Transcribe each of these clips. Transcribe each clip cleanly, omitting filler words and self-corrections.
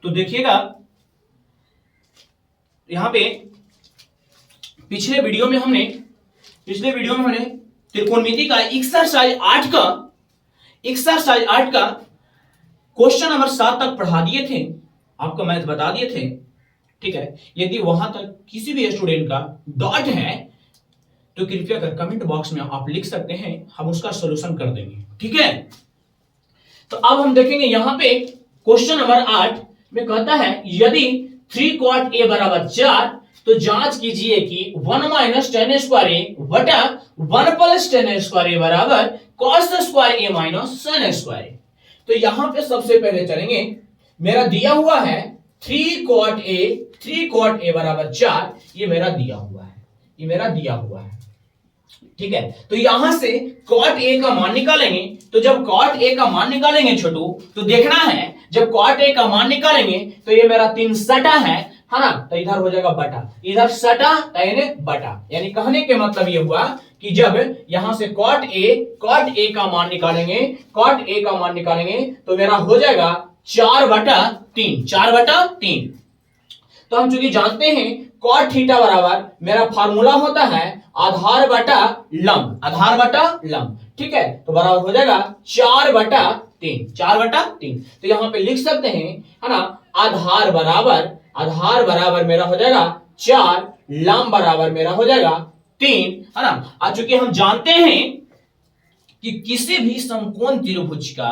तो देखिएगा यहां पे पिछले वीडियो में हमने त्रिकोणमिति का एक्सरसाइज 8 का क्वेश्चन नंबर 7 तक पढ़ा दिए थे, आपको मैथ बता दिए थे। ठीक है, यदि वहां तक किसी भी स्टूडेंट का डाउट है तो कृपया कर कमेंट बॉक्स में आप लिख सकते हैं, हम उसका सॉल्यूशन कर देंगे। ठीक है, तो अब हम देखेंगे यहां पे क्वेश्चन नंबर 8 में कहता है यदि 3 cot a बराबर 4 तो जांच कीजिए कि 1 माइनस टेन स्क्वायर ए बटा 1 प्लस टेन स्क्वायर ए बराबर कॉस स्क्वायर ए माइनस साइन स्क्वायर ए। तो यहां पे सबसे पहले चलेंगे, मेरा दिया हुआ है 3 cot a बराबर 4, ये मेरा दिया हुआ है। ठीक है, तो यहां से cot a का मान निकालेंगे। तो जब cot a का मान निकालेंगे छोटू, तो देखना है जब cot a का मान निकालेंगे तो ये मेरा 3 सटा है ना, तो इधर हो जाएगा बटा, इधर सटा यानी बटा, यानी कहने के मतलब ये हुआ कि जब यहां से cot a का मान निकालेंगे तो मेरा हो जाएगा 4/3। तो हम चूंकि जानते हैं cot थीटा बराबर मेरा फार्मूला होता है आधार बटा लंब। ठीक है, तो बराबर हो जाएगा 4/3। तो यहां पे लिख सकते हैं, है ना, आधार बराबर मेरा हो जाएगा 4, लंब बराबर मेरा हो जाएगा 3, है ना। और चूंकि हम जानते हैं कि किसी भी समकोण त्रिभुज का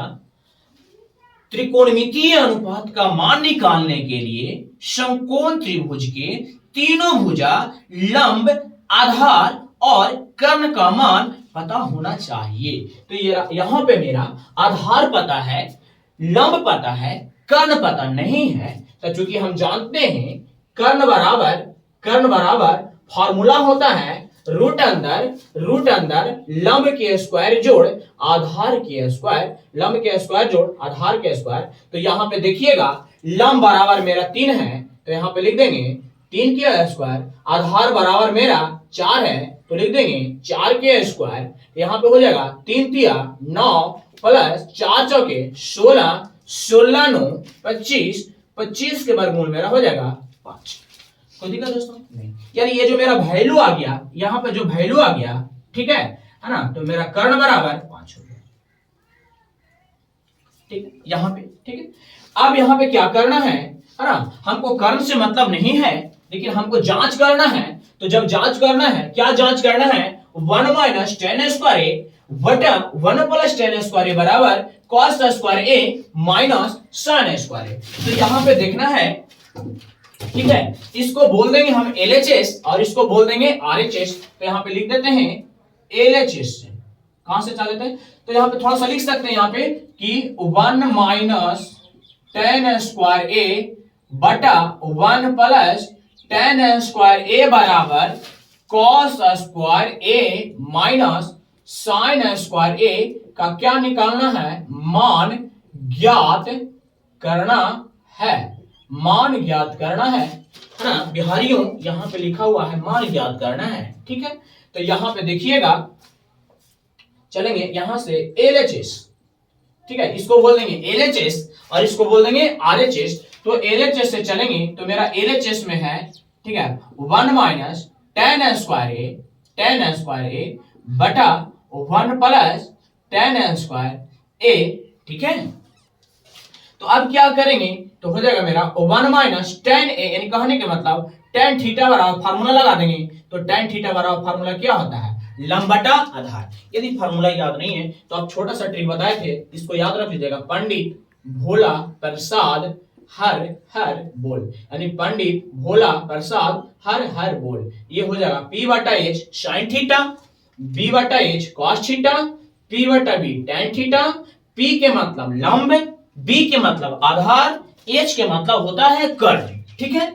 त्रिकोणमितीय अनुपात का मान निकालने के लिए समकोण त्रिभुज के तीनों भुजा, लंब, आधार और कर्ण का मान पता होना चाहिए। तो ये यहां पे मेरा आधार पता है, लंब पता है, कर्ण पता नहीं है। तो चूंकि हम जानते हैं कर्ण बराबर फॉर्मूला होता है रूट अंदर लंब के स्क्वायर जोड़ आधार के स्क्वायर, लंब के स्क्वायर जोड़ आधार के स्क्वायर। तो यहां पे देखिएगा लंब बराबर मेरा 3 है, तो यहां पे लिख देंगे 3 के स्क्वायर, आधार बराबर मेरा 4 है तो लिख देंगे 4 के स्क्वायर। यहां पे हो जाएगा 3 तिया 9 प्लस 4 चौके 16, 16 9 25, 25 के वर्गमूल मेरा हो जाएगा 5। कोई दिक्कत दोस्तों नहीं, यानी ये जो मेरा वैल्यू आ गया, यहां पे जो वैल्यू आ गया, ठीक है ना, तो मेरा कर्ण बराबर 5 हो गया। ठीक है, यहां पे ठीक है। अब यहां पे क्या करना है ना, हमको कर्ण से मतलब नहीं है, लेकिन हमको जांच करना है। तो जब जांच करना है, क्या जांच करना है, 1 माइनस टेन स्क्वायर ए बटा 1 प्लस टेन स्क्वायर ए बराबर कॉस स्क्वायर ए माइनस साइन स्क्वायर ए। तो यहां पे देखना है, ठीक है, इसको बोल देंगे हम LHS और इसको बोल देंगे RHS। तो यहां पे लिख देते हैं LHS से, कहां से चल देते हैं, तो यहां पे थोड़ा सा लिख सकते हैं यहां पे कि 1 माइनस टेन स्क्वायर ए बटा 1 प्लस टेन स्क्वायर ए बराबर कॉस स्क्वायर ए माइनस साइन स्क्वायर ए का क्या निकालना है, मान ज्ञात करना है ना बिहारियों, यहां पे लिखा हुआ है मान ज्ञात करना है। ठीक है, तो यहां पे देखिएगा, चलेंगे यहां से LHS, ठीक है, इसको बोल देंगे LHS और इसको बोल देंगे RHS। तो LHS से चलेंगे तो मेरा LHS में है, ठीक है, 1 माइनस टेन स्क्वायर ए बटा 1 प्लस टेन स्क्वायर ए। ठीक है, तो अब क्या करेंगे, तो हो जाएगा मेरा 1 माइनस टेन ए, यानी कहने के मतलब टेन थीटा बराबर फार्मूला लगा देंगे। तो टेन थीटा बराबर फार्मूला क्या होता है, लंब बटा आधार। यदि फार्मूला याद नहीं है तो आप छोटा सा ट्रिक बताए थे, इसको याद रख लीजिएगा, पंडित भोला प्रसाद हर हर बोल, यानी पंडित भोला प्रसाद हर हर बोल। ये हो जाएगा P बटा H साइन थीटा, B बटा H कॉस थीटा, P बटा B टेन थीटा। P के मतलब लंब, B के मतलब आधार, H के मतलब होता है कर्ण। ठीक है,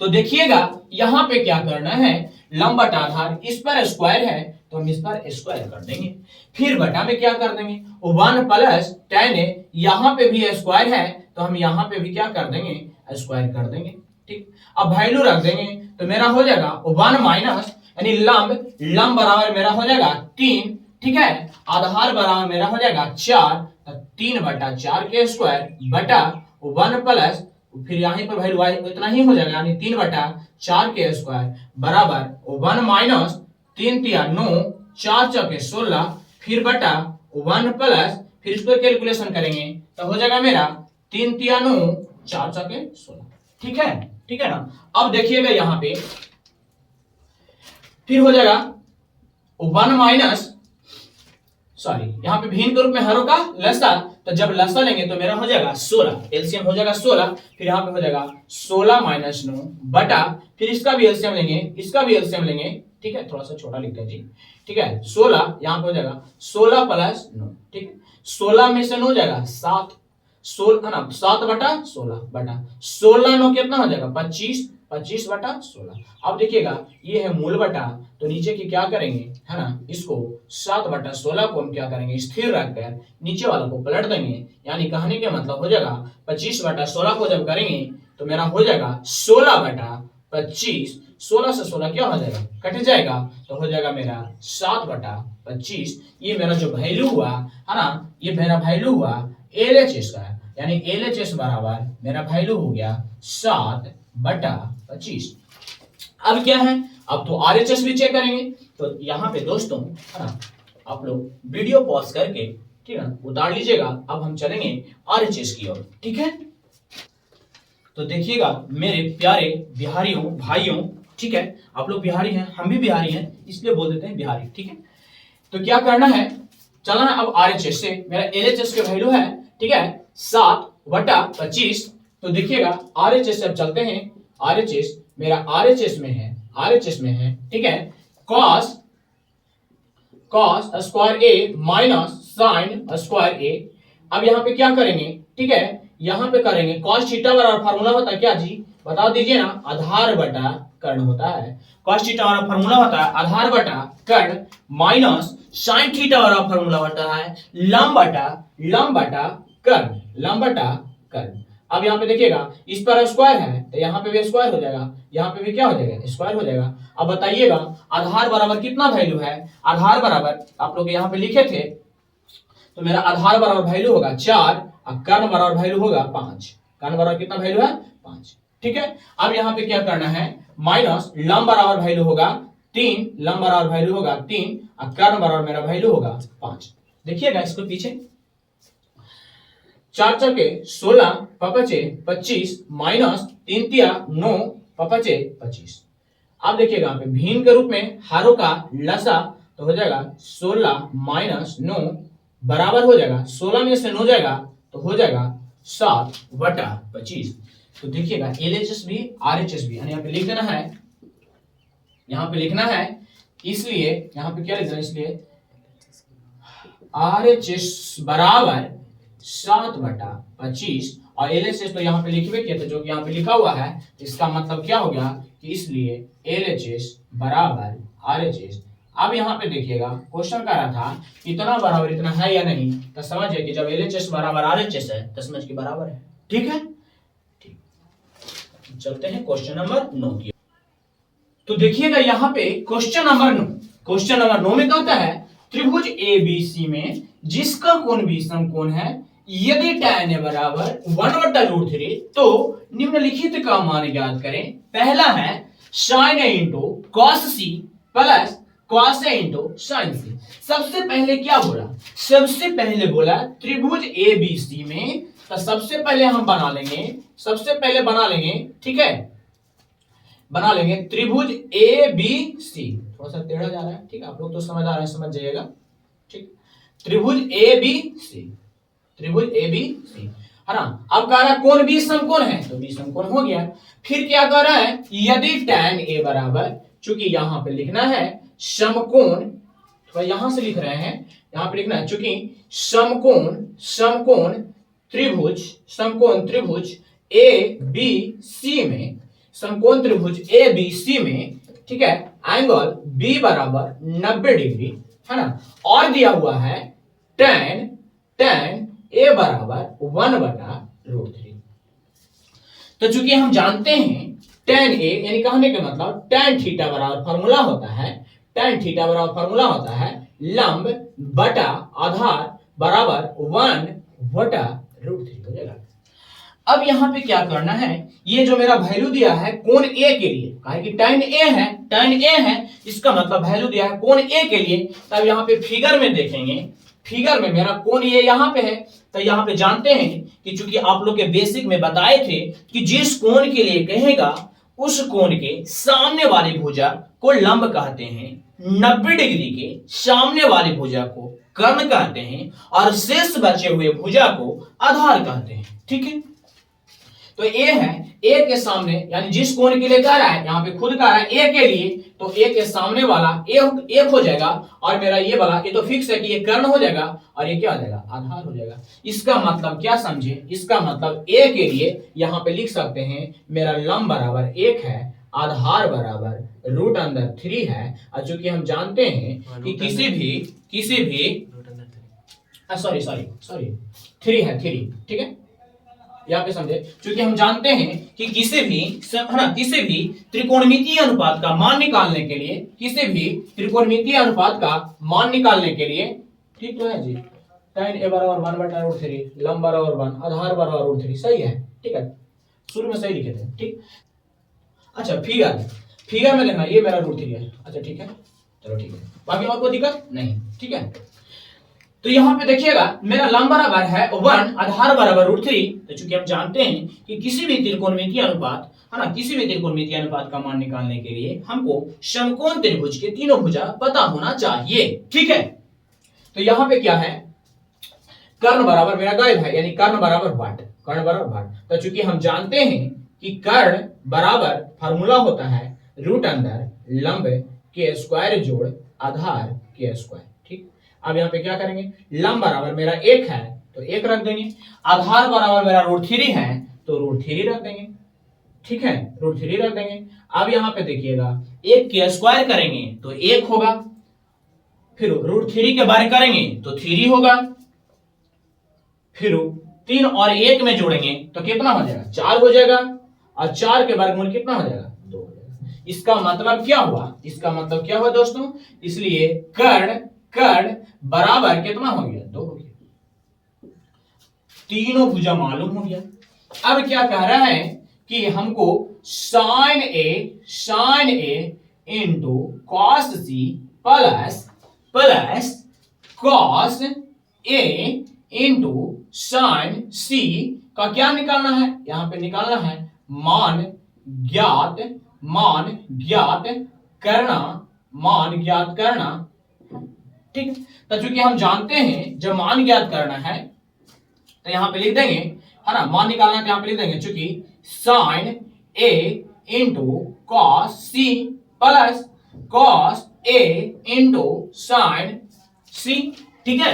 तो देखिएगा यहां पे क्या करना है, लंब बटा आधार, इस पर स्क्वायर है तो हम इस पर स्क्वायर कर देंगे, फिर बटा में क्या कर देंगे 1 प्लस टेन है, यहां पे भी स्क्वायर है तो हम यहां पे भी क्या कर देंगे, स्क्वायर कर देंगे। ठीक, अब वैल्यू रख देंगे तो मेरा हो जाएगा 1 माइनस, यानी लंब बराबर मेरा हो जाएगा 3, ठीक है, आधार बराबर मेरा हो जाएगा 4, 3 बटा 4 के स्क्वायर बटा 1 प्लस फिर यहाँ पर वैल्यू y इतना ही हो जाएगा, यानी 3/4 बराबर 1 माइनस 3 तिया 9, 4 चौके 16, फिर बटा 1 प्लस फिर इसको कैलकुलेशन करेंगे तो हो जाएगा मेरा 3 तिया 9, 4 चौके 16। ठीक है, ठीक है ना। अब देखिएगा यहाँ पे फिर हो जाएगा 1 माइनस सॉरी यहाँ पे भिन्न के रूप में हरों का लसा, तो जब लसा लेंगे तो मेरा हो जाएगा 16, एलसीएम हो जाएगा 16, फिर यहाँ पे हो जाएगा 16 माइनस 9 बटा फिर इसका भी एलसीएम लेंगे, इसका भी एलसीएम लेंगे। ठीक है, थोड़ा सा छोटा लिखते हैं जी। ठीक है, 16 यहाँ पे हो जाएगा 16 प्लस 9। ठीक है, 16 में से 9 जाएगा 7, 16 ना 7 बटा 16 बटा 16 9 कितना हो जाएगा 25, 25 बटा 16। अब देखिएगा ये है मूल बटा, तो नीचे की क्या करेंगे है ना, इसको 7 बटा 16 को हम क्या करेंगे स्थिर रखकर नीचे वालों को पलट देंगे, यानी कहने के मतलब हो जाएगा 25 बटा 16 को जब करेंगे तो मेरा हो जाएगा 16 बटा 25, 16 से 16 क्या हो जाएगा कट जाएगा, तो हो जाएगा मेरा 7 बटा 25। ये मेरा जो वैल्यू हुआ है ना, ये मेरा वैल्यू हुआ एलएचएस का, यानी एलएचएस बराबर मेरा वैल्यू हो गया 7 बटा 25। अब क्या है, अब तो आरएचएस भी चेक करेंगे। तो यहाँ पे दोस्तों है ना, आप लोग वीडियो पॉज करके ठीक है उतार लीजिएगा। अब हम चलेंगे आरएचएस की ओर। ठीक है, तो देखिएगा मेरे प्यारे बिहारियों भाइयों, ठीक है आप लोग बिहारी हैं, हम भी बिहारी हैं, इसलिए बोल देते हैं बिहारी। ठीक है, तो क्या करना है, चलना है अब आरएचएस से। मेरा एलएचएस का वैल्यू है ठीक है 7 बटा 25। तो देखिएगा आरएचएस से अब चलते हैं, आरएचएस मेरा आरएचएस में है, आरएचएस में है ठीक है cos स्क्वायर ए माइनस साइन स्क्वायर ए। अब यहाँ पे क्या करेंगे, ठीक है यहाँ पे करेंगे cos थीटा बराबर फार्मूला होता है क्या जी, बता दीजिए ना, आधार बटा कर्ण होता है। cos थीटा बराबर फार्मूला होता है आधार बटा कर्ण माइनस साइन थीटा बराबर फार्मूला होता है लंब बटा कर्ण, लंब बटा कर्ण। अब यहाँ पे देखिएगा इस पर स्क्वायर है तो यहाँ पे भी स्क्वायर हो जाएगा, यहाँ पे भी क्या हो जाएगा स्क्वायर हो जाएगा। अब बताइएगा आधार बराबर कितना वैल्यू है, आधार बराबर आप लोग यहाँ पे लिखे थे, तो मेरा आधार बराबर वैल्यू होगा 4 और कर्ण बराबर वैल्यू होगा 5। कर्ण बराबर कितना वैल्यू है 5। ठीक है, अब यहाँ पे क्या करना है, माइनस लंब बराबर वैल्यू होगा 3, लंब बराबर वैल्यू होगा 3 और कर्ण बराबर मेरा वैल्यू होगा 5। देखिएगा इसको पीछे 4 चौके 16 पपचे 25 माइनस 3 तिया 9 पपचे 25। अब देखिएगा यहाँ पे भिन्न के रूप में हारों का लसा, तो हो जाएगा 16 माइनस 9 बराबर हो जाएगा 16 में से 9 जाएगा तो हो जाएगा 7 बटा 25। तो देखिएगा एलएचएस भी आरएचएस भी यहाँ पे लिख देना है, यहाँ पे लिखना है, इसलिए यहाँ पे क्या लिखना है, इसलिए आरएचएस बराबर 7 बटा 25 और एलएचएस तो यहाँ पे लिखवे किया था जो कि यहाँ पे लिखा हुआ है, इसका मतलब क्या हो गया कि इसलिए एलएचएस बराबर आरएचएस। अब यहाँ पे देखिएगा क्वेश्चन कर रहा था इतना बराबर इतना है या नहीं, तो समझिए कि जब एलएचएस बराबर आरएचएस है तो समझ के बराबर है। ठीक है, ठीक, चलते हैं क्वेश्चन नंबर 9 की। तो देखिएगा यहाँ पे क्वेश्चन नंबर 9, क्वेश्चन नंबर 9 में कहता है त्रिभुज एबीसी में जिसका कोण भी समकोण है यदि tan ए बराबर 1/√3 तो निम्नलिखित का मान ज्ञात करें। पहला है sin a into cos c plus cos a into sin c। सबसे पहले क्या बोला, सबसे पहले बोला त्रिभुज एबीसी में, तो सबसे पहले हम बना लेंगे, सबसे पहले बना लेंगे ठीक है, बना लेंगे त्रिभुज एबीसी। थोड़ा सा टेढ़ा जा रहा है, ठीक है आप लोग तो समझ आ रहे हैं, समझ जाइएगा। ठीक, त्रिभुज एबीसी, त्रिभुज एबीसी है ना। अब कह रहा है कोण बी समकोण है, तो बी समकोण हो गया। फिर क्या कह रहा है, यदि tan ए बराबर, चूंकि यहां पे लिखना है समकोण, तो यहां से लिख रहे हैं, यहां पे लिखना है चूंकि समकोण त्रिभुज ए बी सी में, समकोण त्रिभुज ए बी सी में ठीक है एंगल बी बराबर 90 डिग्री है ना, और दिया हुआ है tan ए बराबर 1/√3। तो चूंकि हम जानते हैं tan ए यानी कहने के मतलब tan थीटा बराबर फार्मूला होता है, tan थीटा बराबर फार्मूला होता है लंब बटा आधार बराबर 1/√3 हो जाएगा। अब यहाँ पे क्या करना है, ये जो मेरा वैल्यू दिया है कोण ए के लिए, कहा कि tan ए है, tan ए है, इसका मतलब वैल्यू दिया है कोण ए के लिए। तब यहाँ पे फिगर में देखेंगे, फिगर में मेरा कोण ये यहाँ पे है, तो यहाँ पे जानते हैं कि चूंकि आप लोग के बेसिक में बताए थे कि जिस कोण के लिए कहेगा उस कोण के सामने वाली भुजा को लंब कहते हैं, 90 डिग्री के सामने वाली भुजा को कर्ण कहते हैं और शेष बचे हुए भुजा को आधार कहते हैं। ठीक है, तो ए है, ए के सामने यानी जिस कोण के लिए कह रहा है, यहाँ पे खुद कह रहा है ए के लिए, तो ए के सामने वाला एक हो जाएगा और मेरा ये वाला ये तो फिक्स है कि ये कर्ण हो जाएगा और ये क्या हो जाएगा, आधार हो जाएगा। इसका मतलब क्या समझे, इसका मतलब ए के लिए यहाँ पे लिख सकते हैं मेरा लंब बराबर 1 है, आधार बराबर √3 है। और चूंकि हम जानते हैं कि किसी भी सॉरी 3 है, 3, ठीक है, यहाँ पे समझे, क्योंकि हम जानते हैं कि किसी भी त्रिकोणमितीय अनुपात का मान निकालने के लिए, किसी भी त्रिकोणमितीय अनुपात का मान निकालने के लिए, ठीक तो है जी, tan a बराबर 1/√3, लंब बराबर 1, आधार बराबर √3, सही है, ठीक है, शुरू में सही लिखे थे, ठीक। अच्छा फिगर में देखना, ये मेरा √3 है, अच्छा ठीक है, चलो ठीक है, बाकी और कोई दिक्कत नहीं, ठीक है। तो यहाँ पे देखिएगा मेरा लंब बराबर है 1, आधार बराबर √3। तो चूंकि हम जानते हैं कि किसी भी त्रिकोणमितीय अनुपात है ना, किसी भी त्रिकोणमितीय अनुपात का मान निकालने के लिए हमको समकोण त्रिभुज के तीनों भुजा पता होना चाहिए, ठीक है। तो यहाँ पे क्या है, कर्ण बराबर मेरा गायब है, यानी कर्ण बराबर वाट, कर्ण बराबर वाट। तो चूंकि हम जानते हैं कि कर्ण बराबर फार्मूला होता है √अंदर लंब के स्क्वायर जोड़ आधार के स्क्वायर, ठीक। अब यहाँ पे क्या करेंगे, लंब बराबर मेरा 1 है तो 1 रख देंगे, आधार बराबर मेरा √3 है तो √3 रख देंगे, ठीक है, √3 रख देंगे। अब यहाँ पे देखिएगा 1 के स्क्वायर करेंगे तो 1 होगा, फिर √3 के बारे करेंगे तो 3 होगा, फिर 3 और 1 में जोड़ेंगे तो कितना हो जाएगा, 4 हो जाएगा, और 4 के वर्गमूल कितना हो जाएगा, 2 हो जाएगा। इसका मतलब क्या हुआ, इसका मतलब क्या हुआ दोस्तों, इसलिए कर्ण बराबर कितना हो गया, 2 हो गया, तीनों भुजा मालूम हो गया। अब क्या कह रहा है कि हमको sin a into cos c plus cos a into sin c का क्या निकालना है, यहां पे निकालना है मान ज्ञात करना, ठीक। तो चूंकि हम जानते हैं जब मान ज्ञात करना है तो यहां पे लिख देंगे, है ना, मान निकालना है तो यहां पे लिख देंगे चूंकि sin a into cos c plus cos a into sin c, ठीक है।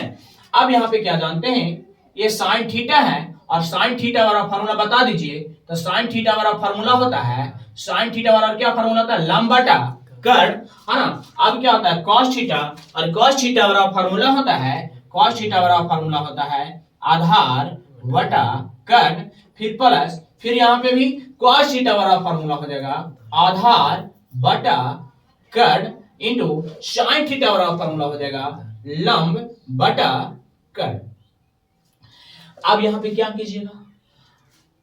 अब यहां पे क्या जानते हैं, ये sin थीटा है और sin थीटा वाला फार्मूला बता दीजिए। तो sin थीटा वाला फार्मूला होता है, sin थीटा वाला क्या फार्मूला होता है, लंब बटा कर्ण, है ना। अब क्या होता है cos थीटा, और cos थीटा वाला फार्मूला होता है, cos थीटा वाला फार्मूला होता है आधार बटा कर्ण, फिर प्लस, फिर यहाँ पे भी cos थीटा वाला फार्मूला हो जाएगा आधार बटा कर्ण इंटू sin थीटा वाला फार्मूला हो जाएगा लंब बटा कर्ण। अब यहाँ पे क्या कीजिएगा,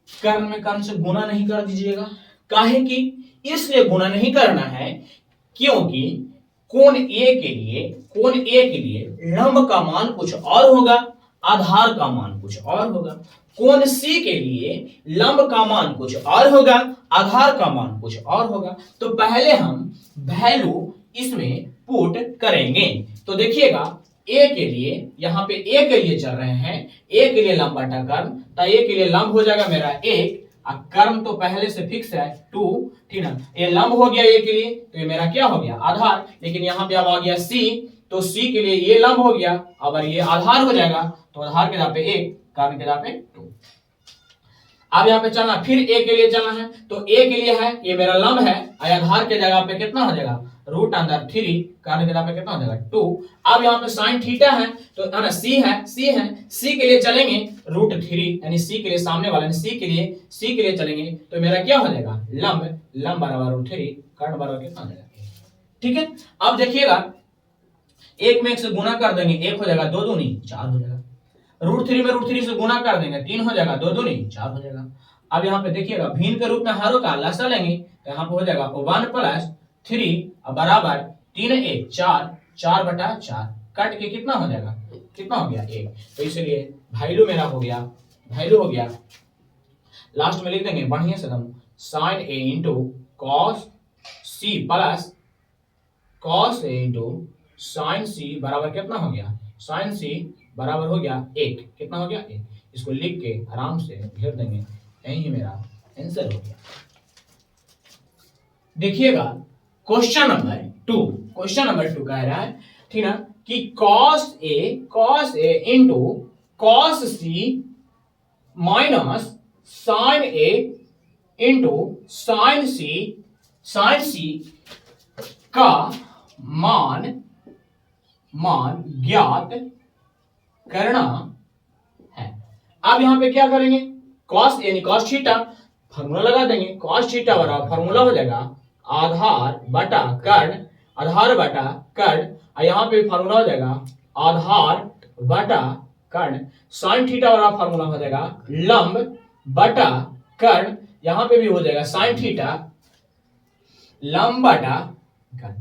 कर्ण में कर्ण से गुणा नहीं कर दीजिएगा, काहे कि इसलिए गुणा नहीं करना है क्योंकि कोण ए के लिए लंब का मान कुछ और होगा, आधार का मान कुछ और होगा, कोण सी के लिए लंब का मान कुछ और होगा, आधार का मान कुछ और होगा। तो पहले हम वैल्यू इसमें पुट करेंगे। तो देखिएगा ए के लिए, यहाँ पे ए के लिए चल रहे हैं, ए के लिए लंब बटा कर्ण, तो ए के लिए लंब हो जाएगा मेरा 1, कर्म तो पहले से फिक्स है 2, ठीक ना, ये लंब हो गया ए के लिए, तो ये मेरा क्या हो गया, आधार। लेकिन यहाँ पे अब आ गया सी, तो सी के लिए ये लंब हो गया, अगर ये आधार हो जाएगा तो आधार के जगह पे 1, कर्ण के जगह पे 2। अब यहाँ पे चलना, फिर ए के लिए चलना है, तो ए के लिए है ये मेरा लंब है, आधार के जगह पे कितना हो जाएगा, √3, कर्ण के जगह पे कितना हो जाएगा 2। अब यहाँ पे sin थीटा है तो ना सी है, सी के लिए चलेंगे √3, यानी सी के लिए सामने वाला, सी के लिए चलेंगे तो मेरा क्या हो जाएगा, लंब बराबर √3, कर्ण बराबर कितना हो जाएगा, ठीक है। अब देखिएगा 1 में 1 से गुणा कर देंगे, 1 हो जाएगा, 2 दूनी 4 हो जाएगा। √3 में √3 से गुना कर देंगे 3 हो जाएगा, 2 दूनी 4 हो जाएगा। अब यहाँ पे देखिएगा भिन्न के रूप में हरों का लसा लेंगे तो यहाँ पे हो जाएगा 1 + 3 बराबर 3 1 4 4/4 कट के कितना हो जाएगा, कितना हो गया 1। तो इसलिए वैल्यू मेरा हो गया, वैल्यू हो गया लास्ट में लिख देंगे बढ़िया से एकदम sin A into cos C plus cos A into sin C बराबर कितना हो गया, sin C बराबर हो गया 1, कितना हो गया 1। इसको लिख के आराम से घेर देंगे, यही मेरा आंसर हो गया। देखिएगा क्वेश्चन नंबर 2, क्वेश्चन नंबर 2 कह रहा है ठीक ना कि cos A into cos C minus sin A into sin C का मान ज्ञात करना है। अब यहां पे क्या करेंगे, cos यानी cos थीटा फार्मूला लगा देंगे, cos थीटा बराबर फार्मूला हो जाएगा आधार बटा कर्ण, आधार बटा कर्ण, और यहाँ पे फार्मूला हो जाएगा आधार बटा कर्ण, sin थीटा बराबर फार्मूला हो जाएगा लंब बटा कर्ण, यहाँ पे भी हो जाएगा sin थीटा लंब बटा कर्ण।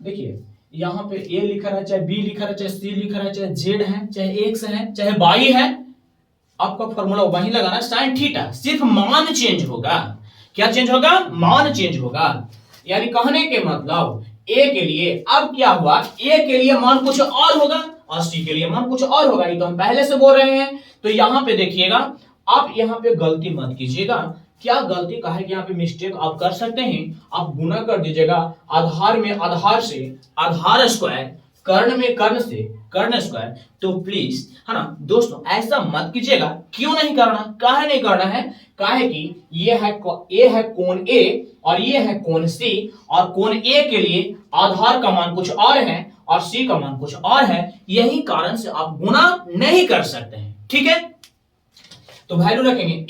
देखिए यहाँ पे a लिखा रहा है, चाहे b लिखा रहा है, चाहे c लिखा रहा है, चाहे z है, चाहे x है, चाहे y है, आपका फॉर्मूला वही लगाना sin थीटा, सिर्फ मान चेंज होगा। क्या चेंज होगा, मान चेंज होगा। यानी कहने के मतलब a के लिए अब क्या हुआ, a के लिए मान कुछ और होगा और c के लिए मान कुछ और होगा, ये तो हम पहले से बोल रहे हैं। तो यहाँ पे देखिएगा आप यहाँ पे गलती मत कीजिएगा। क्या गलती का है कि यहाँ पे मिस्टेक आप कर सकते हैं, आप गुना कर दीजिएगा आधार में आधार से आधार स्क्वायर, कर्ण में कर्ण से कर्ण स्क्वायर। तो प्लीज है ना दोस्तों ऐसा मत कीजिएगा। क्यों नहीं करना, काहे नहीं करना है, काहे कि ये है कोण A और ये है कोण C, और कोण A के लिए आधार का मान कुछ और है और C का मान कुछ और है, यही कारण से आप गुना नहीं कर सकते हैं। ठीक है, तो वैल्यू रखेंगे a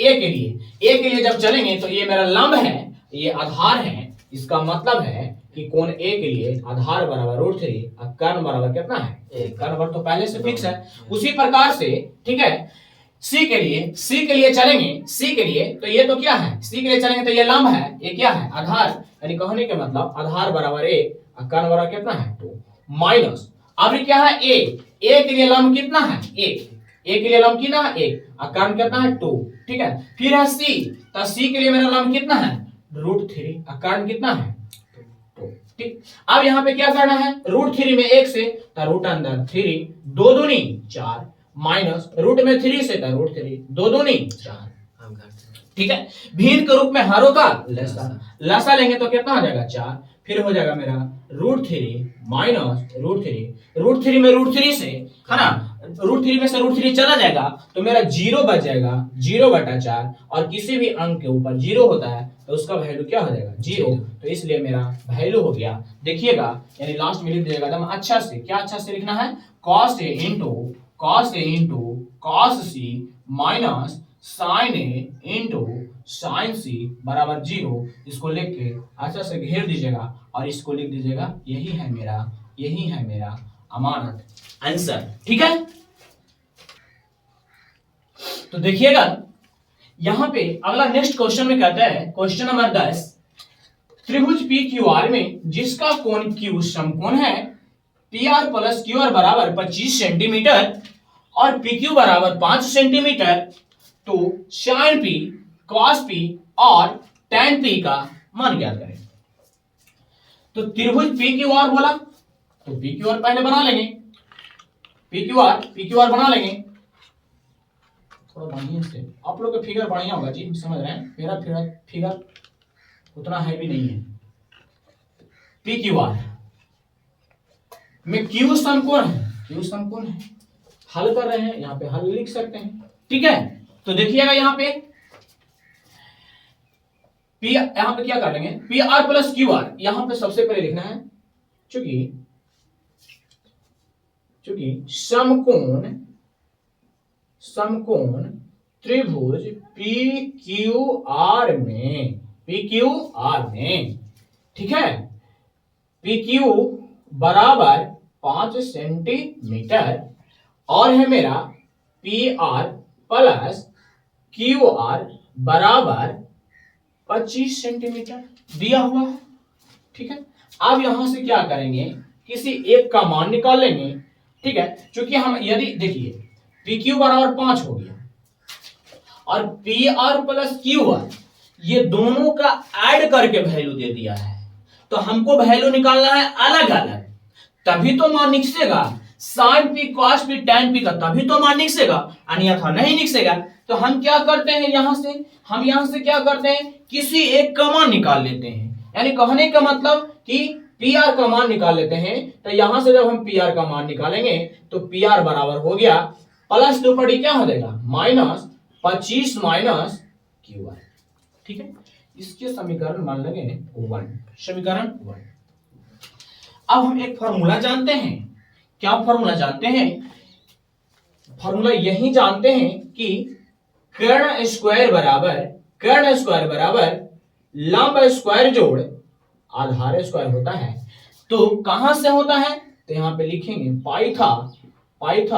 के लिए जब चलेंगे तो ये मेरा लंब है, ये आधार है, इसका मतलब है कि कोण a के लिए आधार बराबर √3 और कर्ण बराबर कितना है, कर्ण बराबर तो पहले से फिक्स है। उसी प्रकार से ठीक है c के लिए चलेंगे, c के लिए तो ये तो क्या है, c के लिए चलेंगे तो ये लंब है, ये क्या है आधार, यानी कहने के मतलब आधार बराबर 1 और कर्ण बराबर कितना है 2 माइनस, अब क्या है a के लिए लंब कितना है 1, a के लिए लंब कितना है 1 और कर्ण कितना है 2। ठीक है, फिर है c, तो c के लिए मेरा लंब कितना है √3 और कर्ण कितना है 2। ठीक, अब यहाँ पे क्या करना है, √3 में 1 से तो रूट अंदर 3, 2 दूनी 4 माइनस रूट में 3 से तो √3, 2 दूनी 4। ठीक है, भिन्न के रूप में हरों का लसा लेंगे तो कितना हो जाएगा 4, फिर हो जाएगा मेरा √3 माइनस √3 में √3 से है ना, √3 में से √3 चला जाएगा तो मेरा 0 बच जाएगा, 0/4, और किसी भी अंक के ऊपर 0 होता है तो उसका वैल्यू क्या हो जाएगा 0, तो इसलिए मेरा वैल्यू हो गया। देखिएगा यानी लास्ट में लिख दीजिएगा एकदम अच्छा से, क्या अच्छा से लिखना है, cos A into cos C minus sin A into sin C बराबर 0, इसको लिख के अच्छा से घेर दीजिएगा और इसको लिख दीजिएगा यही है मेरा अमानत आंसर। ठीक है, तो देखिएगा यहां पे अगला नेक्स्ट क्वेश्चन में कहता है क्वेश्चन नंबर 10, त्रिभुज PQR में जिसका कोण Q समकोण है PR प्लस QR बराबर 25 सेंटीमीटर और PQ बराबर 5 सेंटीमीटर, तो sin P, cos P और tan P का मान ज्ञात करें। तो त्रिभुज PQR बोला तो PQR पहले बना लेंगे, PQR बना लेंगे थोड़ा बढ़िया से। आप लोग का फिगर बढ़िया होगा जी, समझ रहे हैं, मेरा फिगर उतना हैवी नहीं है। PQR में Q समकोण है, हल कर रहे हैं, यहाँ पे हल लिख सकते हैं। ठीक है, तो देखिएगा यहाँ पे क्या कर लेंगे, PR प्लस QR, यहाँ पे सबसे पहले लिखना है चूंकि समकोण त्रिभुज PQR में ठीक है, PQ बराबर 5 सेंटीमीटर और है मेरा P R plus Q R बराबर 25 सेंटीमीटर दिया हुआ है। ठीक है, अब यहां से क्या करेंगे, किसी एक का मान निकाल लेंगे। ठीक है, क्योंकि हम यदि देखिए पी क्यू बराबर 5 हो गया और P R plus Q R ये दोनों का ऐड करके वैल्यू दे दिया है, तो हमको वैल्यू निकालना है अलग अलग, तभी तो मान निकसेगा। Sine P cos P tan P का तभी तो मान निकसेगा, अन्यथा नहीं निकसेगा। तो हम क्या करते हैं, हम यहां से क्या करते हैं, किसी एक का मान निकाल लेते हैं। यानी कहने का मतलब कि पी आर का मान निकाल लेते हैं। तो यहां से जब हम पी आर का मान निकालेंगे तो पी आर बराबर हो गया प्लस 2 पड़ी क्या हो जाएगा माइनस 25 माइनस क्यू आर। ठीक है, इसके समीकरण मान लेंगे 1, समीकरण 1। अब हम एक फॉर्मूला जानते हैं। क्या फॉर्मूला जानते हैं? फॉर्मूला यही जानते हैं कि कर्ण स्क्वायर बराबर लंब स्क्वायर जोड़ आधार स्क्वायर होता है। तो कहां से होता है, तो यहां पे लिखेंगे पाइथागोरस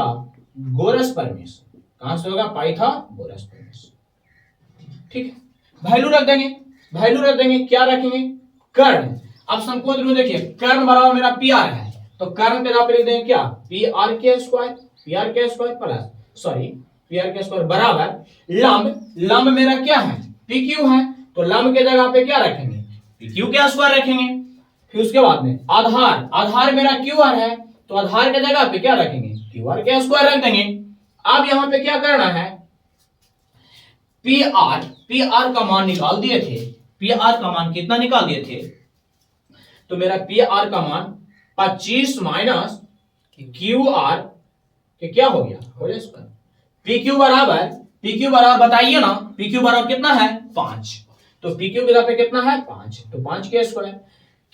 प्रमेय। कहां से होगा, पाइथागोरस प्रमेय। ठीक है, वैल्यू रख देंगे, क्या रखेंगे, कर्ण। अब संकोच में देखिए कर्ण बराबर मेरा पी आर है, तो कर्ण के जगह पे लिख देंगे क्या, पी आर के स्क्वायर प्लस पी आर के स्क्वायर बराबर लंब मेरा क्या है, पी क्यू है, तो लंब के जगह पे क्या रखेंगे, पी क्यू के स्क्वायर रखेंगे। फिर उसके बाद में आधार मेरा क्यू आर है, तो आधार के जगह पे क्या रखेंगे, क्यू आर के स्क्वायर रख देंगे। अब यहां पे क्या करना है, पी आर का मान निकाल दिए थे, पी आर का मान कितना निकाल दिए थे, तो मेरा पी आर का मान 25 माइनस क्यू आर के क्या हो गया, पी क्यू बराबर बताइए ना, पी क्यू बराबर कितना है 5, तो पी क्यू के जगह पे कितना है 5, तो 5 के स्क्वायर।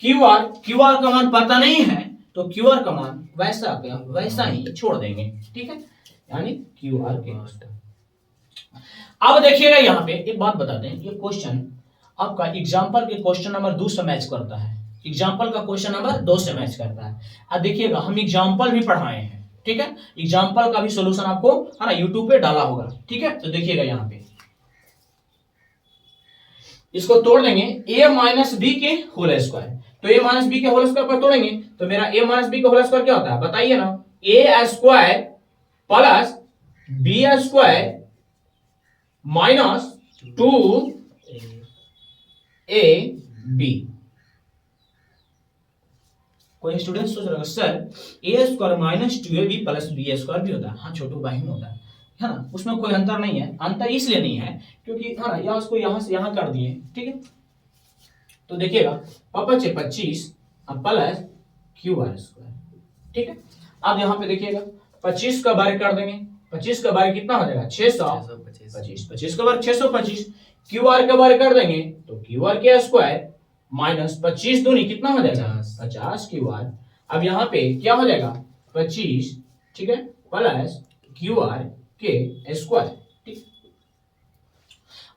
क्यू आर का मान पता नहीं है, तो क्यू आर का मान वैसा ही छोड़ देंगे। ठीक है, यानी क्यू आर के स्क्वायर। अब देखिएगा यहाँ पे एक बात बता दें, ये क्वेश्चन आपका एग्जाम्पल के क्वेश्चन नंबर 2 से मैच करता है, एग्जाम्पल का क्वेश्चन नंबर 2 से मैच करता है। अब देखिएगा हम एग्जाम्पल भी पढ़ाए हैं। ठीक है, एग्जाम्पल का भी सॉल्यूशन आपको है ना यूट्यूब पे डाला होगा। ठीक है, तो देखिएगा यहाँ पे इसको तोड़ देंगे a माइनस बी के होल स्क्वायर, तो a माइनस बी के होल स्क्वायर पर तोड़ेंगे तो मेरा a माइनस बी के होल स्क्वायर क्या होता है बताइए ना, a square plus B square minus 2ab। कोई स्टूडेंट सोच रहा है sir A square minus 2ab plus B square भी होता है। हाँ, छोटू भाई में होता है ना, उसमें कोई अंतर नहीं है। अंतर इसलिए नहीं है क्योंकि है ना यहाँ उसको यहाँ से यहाँ कर दिए। ठीक है, तो देखिएगा पापा 25 प्लस क्यू आर स्क्वायर। ठीक है, अब यहाँ पे देखिएगा 25 का बार कर देंगे, 25 का बार कितना हो जाएगा 625, 25 का बार 625, क्यू आर का बार कर देंगे तो क्यू आर के स्क्वायर माइनस 25 दूनी कितना हो जाएगा 50 क्यू आर। अब यहाँ पे क्या हो जाएगा 25, ठीक है, प्लस क्यू आर के स्क्वायर। ठीक,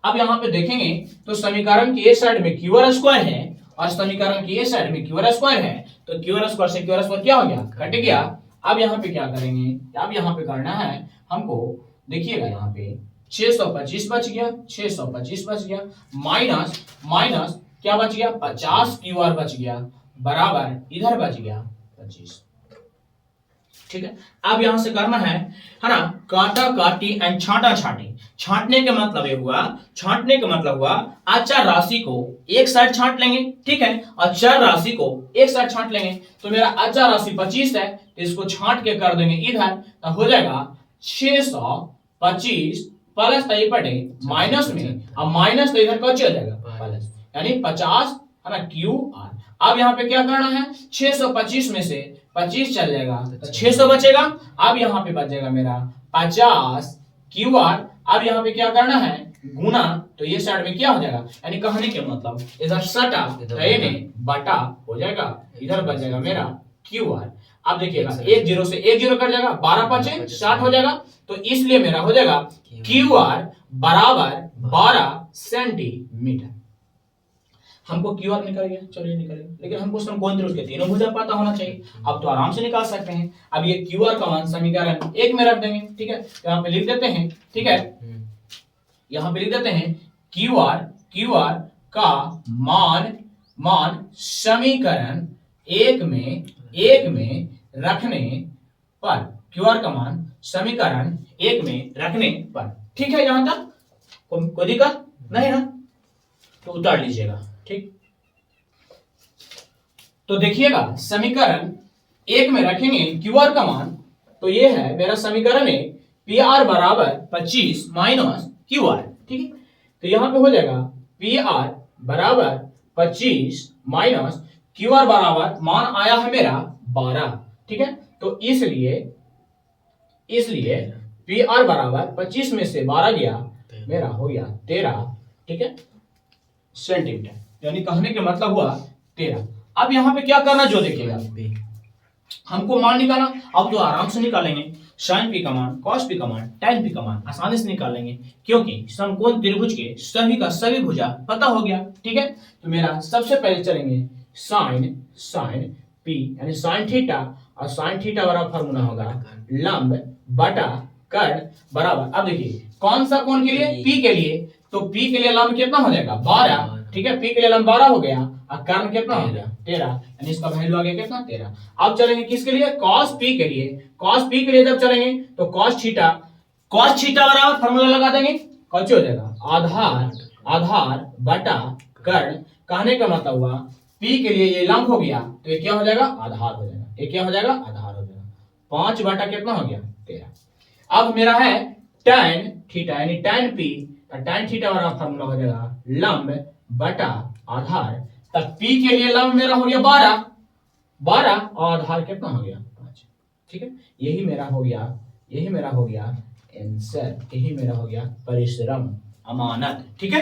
अब यहाँ पे देखेंगे तो समीकरण की एक साइड में क्यू आर स्क्वायर है और समीकरण की एक साइड में क्यू आर स्क्वायर है, तो क्यू आर स्क्वायर से क्यू आर स्क्वायर क्या हो गया, कट गया। अब यहाँ पे क्या करेंगे, अब यहाँ पे करना है हमको, देखिएगा यहाँ पे 625 बच गया, 625 बच गया, माइनस माइनस क्या बच गया 50 क्यू आर बच गया, बराबर इधर बच गया 25। ठीक है, अब यहां से करना है ना काटा काटी एंड छाटा छाटी। छाटने के मतलब ये हुआ, छाटने का मतलब हुआ अचर राशि को एक साइड छाट लेंगे। ठीक है, अचर राशि को एक साइड छाट लेंगे, तो मेरा अचर राशि 25 है, तो इसको छाट के कर देंगे इधर, तो हो जाएगा 625 प्लस ये पड़े माइनस में, अब माइनस तो इधर कौन चल जाएगा प्लस, यानी 50 है ना क्यू आर। अब यहाँ पे क्या करना है 625 में से 25 चल जाएगा तो 600 बचेगा। अब यहाँ पे बच जाएगा मेरा 50 क्यू आर। अब यहाँ पे क्या करना है गुना, तो ये साइड में क्या हो जाएगा, यानी कहने के मतलब इधर सटा तो ये में बटा हो जाएगा, इधर बच जाएगा मेरा क्यू आर। अब देखिएगा 1 0 से 1 0 कट जाएगा, 12 5 60 हो जाएगा, तो इसलिए मेरा हो जाएगा क्यू आर बराबर 12 सेंटीमीटर। हमको क्यू आर निकल गया, चलो ये निकल गया, लेकिन हमको क्वेश्चन कौन थे उसके तीनों भुजा पता होना चाहिए। अब तो आराम से निकाल सकते हैं। अब ये क्यू आर का मान समीकरण 1 में रख देंगे, ठीक है, यहाँ पे लिख देते हैं, ठीक है, यहाँ पे लिख देते हैं क्यू आर का मान समीकरण 1 में रखने पर, क्यू आर का मान समीकरण 1 में रखने पर, ठीक है, यहां तक कोई दिक्कत नहीं ना, तो उतार लीजिएगा, ठीक। तो देखिएगा समीकरण 1 में रखेंगे क्यू आर का मान, तो ये है मेरा समीकरण है पी आर बराबर 25 माइनस क्यू आर, ठीक है। तो यहां पे हो जाएगा पी आर बराबर 25 माइनस क्यू आर बराबर मान आया है मेरा 12, ठीक है। तो इसलिए पी आर बराबर 25 में से 12 गया, मेरा हो गया 13, ठीक है, सेंटीमीटर, यानी कहने के मतलब हुआ 13। अब यहां पे क्या करना जो देखिएगा, हमको मान निकालना। अब तो आराम से निकालेंगे, साइन पी का मान, कॉस पी का मान, tan पी का मान आसानी से निकालेंगे, क्योंकि समकोण त्रिभुज के सभी का सभी भुजा पता हो गया, ठीक है। तो मेरा सबसे पहले चलेंगे साइन पी यानी साइन थीटा, और साइन थीटा बराबर फार्मूला होगा लंब बटा कर्ण बराबर, अब देखिए कौन सा कोण के लिए, पी के लिए, तो पी के लिए लंब कितना हो जाएगा 12, ठीक है, पी के लिए लंब 12 हो गया, और कर्ण कितना हो गया 13, यानी इसका वैल्यू आ गया कितना 13। अब चलेंगे किसके लिए, कॉस पी के लिए, कॉस पी के लिए जब चलेंगे तो कॉस थीटा बराबर फार्मूला लगा देंगे, कौन हो जाएगा आधार बटा कर्ण, कहने का मतलब हुआ पी के लिए ये लंब हो गया, तो ये क्या हो जाएगा आधार हो जाएगा, ये क्या हो जाएगा आधार हो जाएगा, 5 बटा कितना हो गया 13। अब मेरा है tan थीटा यानी tan p, tan थीटा वाला फार्मूला हो जाएगा लंब बटा आधार, तब p के लिए लंब मेरा हो गया 12 और आधार कितना हो गया 5, ठीक है। यही मेरा हो गया आंसर, यही मेरा हो गया परिश्रम अमानत, ठीक है।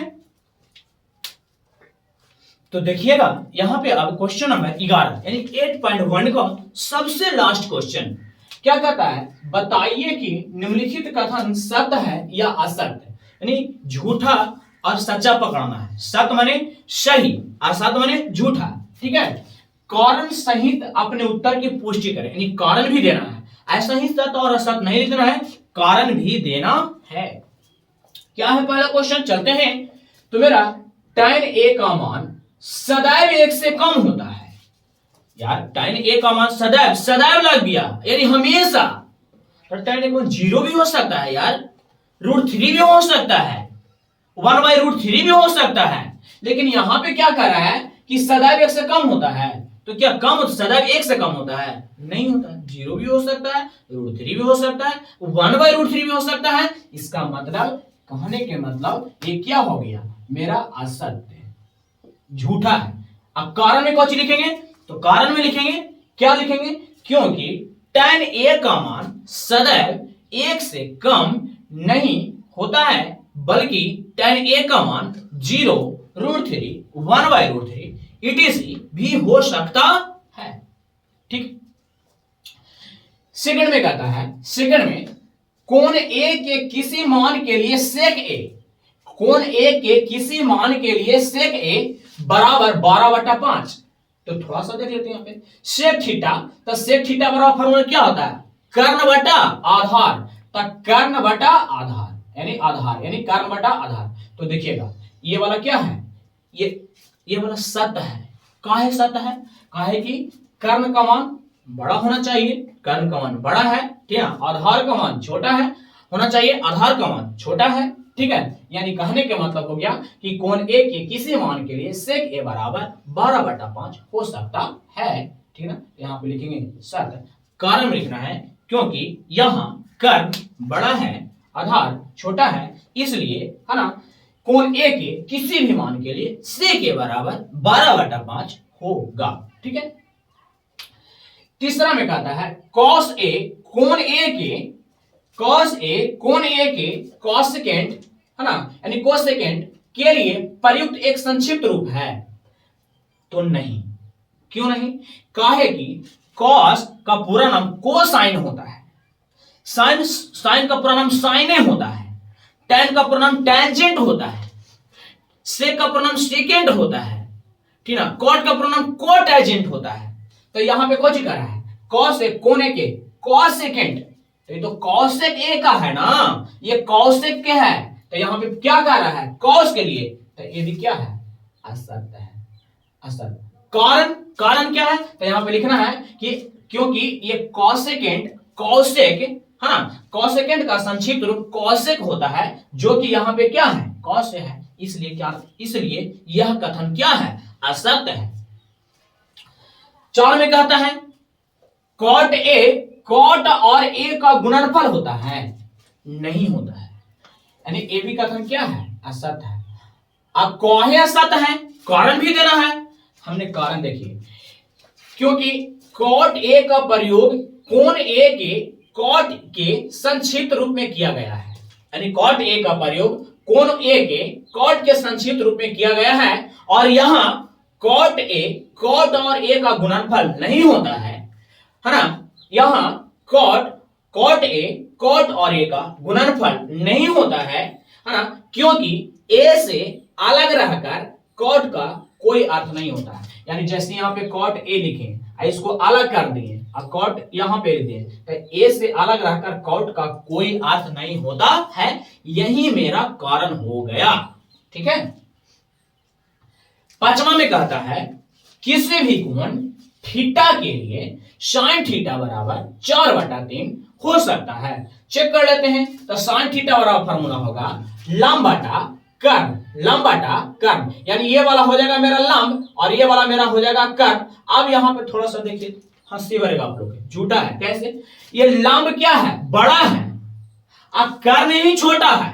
तो देखिएगा यहाँ पे अब क्वेश्चन नंबर 11 यानी 8.1 का सबसे लास्ट क्वेश्चन क्या कहता है, बताइए कि निम्नलिखित कथन सत्य है या असत्य, यानी झूठा और सच्चा पकड़ना है। सत्य माने सही, असत्य माने झूठा, ठीक है। कारण सहित अपने उत्तर की पुष्टि करें, यानी कारण भी देना है, ऐसा ही सत्य और असत्य नहीं लिखना है, कारण भी देना है। क्या है पहला क्वेश्चन, चलते हैं। तो मेरा tan a का मान सदैव 1 से कम होता है, यार tan a का मान सदैव लग गया, यानी हमेशा, तो tan a का 0 भी हो सकता है यार, √3 भी हो सकता है, 1/√3 भी हो सकता है, लेकिन यहां पे क्या कर रहा है कि सदैव 1 से कम होता है, तो क्या कम सदैव 1 से कम होता है, नहीं होता है, 0 भी हो सकता है, √3 भी हो सकता है, 1/√3 भी हो सकता है। इसका मतलब, कहने के मतलब ये क्या हो गया मेरा असत्य, झूठा है। अब कारण में कौन सी लिखेंगे, तो कारण में लिखेंगे क्या लिखेंगे, क्योंकि tan a का मान सदैव 1 से कम नहीं होता है, बल्कि tan a का मान 0, √3, 1/√3 etc भी हो सकता है, ठीक। सेकंड में कहता है, सेकंड में कोण a के किसी मान के लिए sec a, कोण a के किसी मान के लिए sec a बराबर 12/5, तो थोड़ा सा देख लेते हैं यहाँ पे sec थीटा, तो sec थीटा बराबर फार्मूला क्या होता है कर्ण बटा आधार, तो कर्ण बटा आधार यानी कर्ण बटा आधार। तो देखिएगा ये वाला क्या है, ये वाला सत्य है, काहे सत्य है, काहे कि कर्ण का मान बड़ा होना चाहिए, कर्ण का मान बड़ा है, ठीक है, आधार का मान छोटा है, होना चाहिए आधार का मान छोटा है, ठीक है। यानी कहने के मतलब हो गया कि कोण a के किसी मान के लिए sec a बराबर 12/5 हो सकता है, ठीक है ना। यहाँ पे लिखेंगे सत्य, कारण में लिखना है क्योंकि यहाँ कर्ण बड़ा है आधार छोटा है, इसलिए है ना कोण a के किसी भी मान के लिए sec a बराबर 12/5 होगा, ठीक है। तीसरा में कहता है cos a कोण a के cos सेकेंड है ना, यानी cos सेकेंड के लिए प्रयुक्त एक संक्षिप्त रूप है, तो नहीं, क्यों नहीं, काहे कि cos का पूरा नाम कोसाइन होता है, साइन का पूरा नाम साइने होता है, tan का पूरा नाम टेंजेंट होता है, sec का पूरा नाम सेकेंड होता है, ठीक ना। कॉट का प्रोनाउन कोट एजेंट होता है, तो यहां पे कुछ कर रहा है कॉस ए कोने के कॉसेकेंट, तो ये तो कॉसेक ए का है ना, ये कॉसेक के है, तो यहां पे क्या कर रहा है कॉस के लिए, तो ये भी क्या है असत है, असत। कारण कारण क्या है, तो यहां पे लिखना है कि क्योंकि ये कॉसेकेंट कॉसेक है ना, कॉसेकेंट का संक्षिप्त रूप कॉसेक होता है जो कि यहां पे क्या है कॉस है, इसलिए क्या, इसलिए यह कथन क्या है असत्य है। 4 में कहता है कॉट ए कॉट और ए का गुणनफल होता है, नहीं होता है, यानी ए भी कथन क्या है असत्य है। अब कौन असत्य है, कारण भी देना है, हमने कारण देखिए, क्योंकि कॉट ए का प्रयोग कोण ए के कॉट के संक्षिप्त रूप में किया गया है, यानी कॉट ए का प्रयोग कोण ए के कॉट के संक्षिप्त रूप में किया गया है, और यहां कॉट ए कॉट और ए का गुणनफल नहीं होता है ना, यहां कॉट कॉट ए कॉट और ए का गुणनफल नहीं होता है ना, क्योंकि ए से अलग रहकर कॉट का कोई अर्थ नहीं होता है। यानी जैसे यहां पे कॉट ए लिखे, इसको अलग कर दिए और कॉट यहां पे लिख दिए, तो ए से अलग रहकर कॉट का कोई अर्थ नहीं होता है, यही मेरा कारण हो गया। ठीक है। 5वां में कहता है किसी भी कोण थीटा के लिए साइन थीटा बराबर 4/3 हो सकता है। चेक कर लेते हैं, तो साइन थीटा बराबर फॉर्मूला होगा लंब बटा कर्म, लंब बटा कर्म, यानी ये वाला हो जाएगा मेरा लंब और ये वाला मेरा हो जाएगा कर्म। अब यहां पे थोड़ा सा देखिए, हंसी भरेगा आप लोग, झूठा है कैसे, ये लंब क्या है बड़ा है, अब कर्ण ही छोटा है।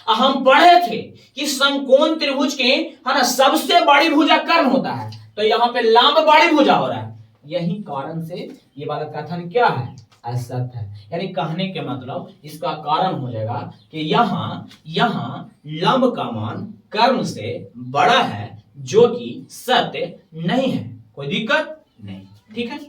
हम पढ़े थे कि समकोण त्रिभुज के है ना सबसे बड़ी भुजा कर्ण होता है, तो यहां पे लंब बड़ी भुजा हो रहा है, यही कारण से ये वाला कथन क्या है असत्य है। यानी कहने के मतलब इसका कारण हो जाएगा कि यहां लंब का मान कर्म से बड़ा है, जो कि सत्य नहीं है, कोई दिक्कत नहीं। ठीक है।